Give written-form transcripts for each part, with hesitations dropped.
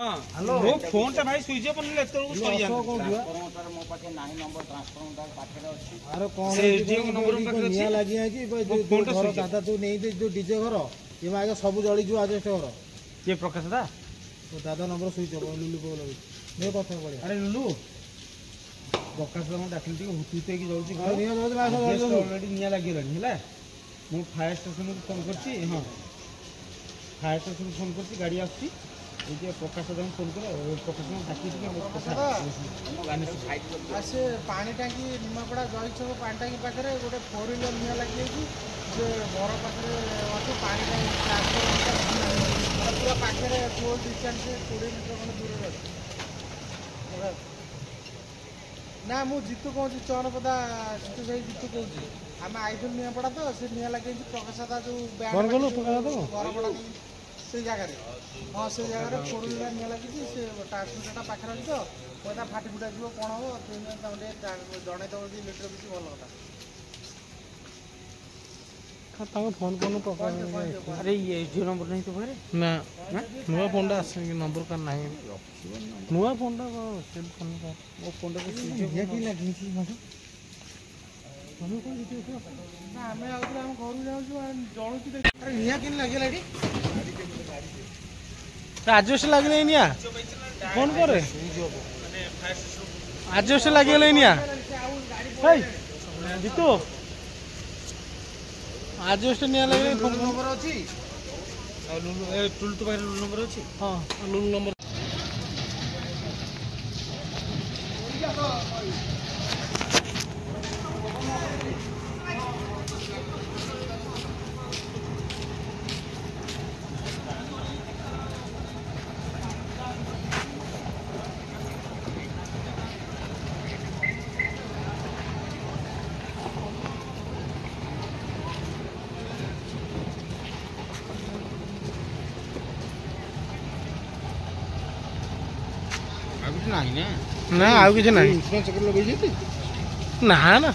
Hello मो phone टा भाई स्विच ऑफ नले तो सरी जा ट्रांसफॉर्मर मो पाखे नाही नंबर ट्रांसफॉर्मर पाखे अछि अरे कोन से जे नंबर पाखे निया लागि है कि फोन घर दादा तू नहीं दे जो डीजे घर ये मागे सब जळी जो आज घर के प्रकाश दा तो दादा नंबर स्विच ऑफ लुलु बोल मे कथा पड़े अरे लुलु प्रकाश दा डाकिल टी हुतुते की जळची घर निया जळची लास ऑलरेडी निया लागि रहनी हला मो फायर स्टेशन को फोन करची हां फायर स्टेशन को फोन करची गाड़ी आछी ये प्रकाश दा फोन कर प्रकाश ने डाकी टी आसे पानी टांकी निमापड़ा जळी छक पानी टांकी पाखरे गोटे 4 व्हीलर निया लागि कि जे घर पाखरे अछि पानी टांकी ट्रांसफर पूरा पाखरे रोड डिस्टेंस 20 मीटर खंड दूर रे ना मु जितु कहूँ चौनपदा जितु भाई जितु कहूँ आम आईथुल निया पड़ा तो से निया लगे प्रकाश दा जो घर पड़ा से जगह हाँ से जगह 4 व्हीलर निया लगी से ट्रांसमिटरटा पाखे अच्छी तो पैसा फाटी फुटा जीव कौन हम जन दब इलेक्ट्रिक किसी भल कथा फोन फोन अरे ये जो नंबर नहीं तो भरे ना नुआ फोन टा आसे नंबर का नहीं नुआ फोन टा सेल फोन का वो फोन टा ये की लगी छी मतलब हम कोन जिते ना हमें आउत हम घर जाऊ जळू की देख अरे निया किन लागे लाडी राजेश लागले निया फोन करे राजेश लागले निया भाई जितु आज उस निया लगे फोन नंबर अछि और लुलु ए टुल तो लुलु नंबर अछि हां लुलु नंबर ना आउ किछ नाही इंश्योरेंस कर लगे जेती ना ना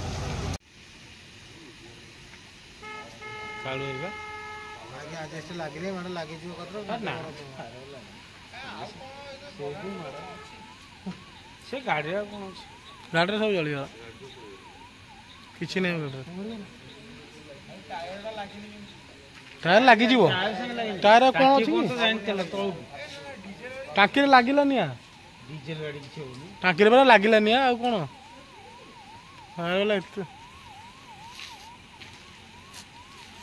कालू एबा आगे आज ऐसे लागले माने लागे जो कतरो ना से गाड़ी कोन गाड़ी सब जळी गला किछि नै गाड़ी टायर लागी जीवो टायर कोन अछि टाकी रे लागिला निया डीजल गाड़ी किछ होनी टाकी रे बरा लागिला निया आ कोन हाय वाला एत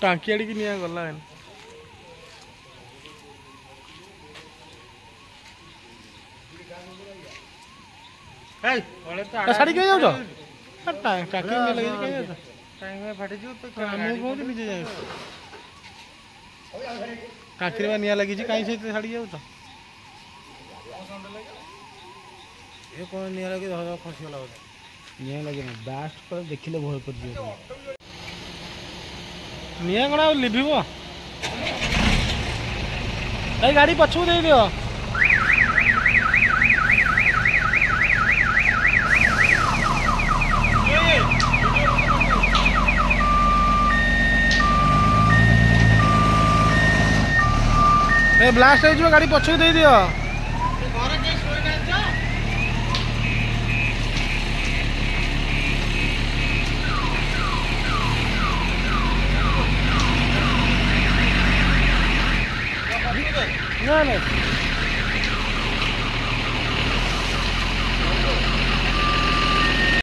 टाकी आड़ी की निया गला ए ओले तो साड़ी के जाउ टाकी में लगे के जाउ टाइम में फाटी जो तो हम को निजे जाउ टाकी रे निया लगी छी काई से साड़ी जाउ तो ये कौन निया लगे धर खसी वाला निया लगे ना बास्ट पर देखिले भय पर जियो निया कोना लिभिबो ए गाड़ी पछू दे दियो ए ब्लास्ट हो गाड़ी पछू दे दियो No, no.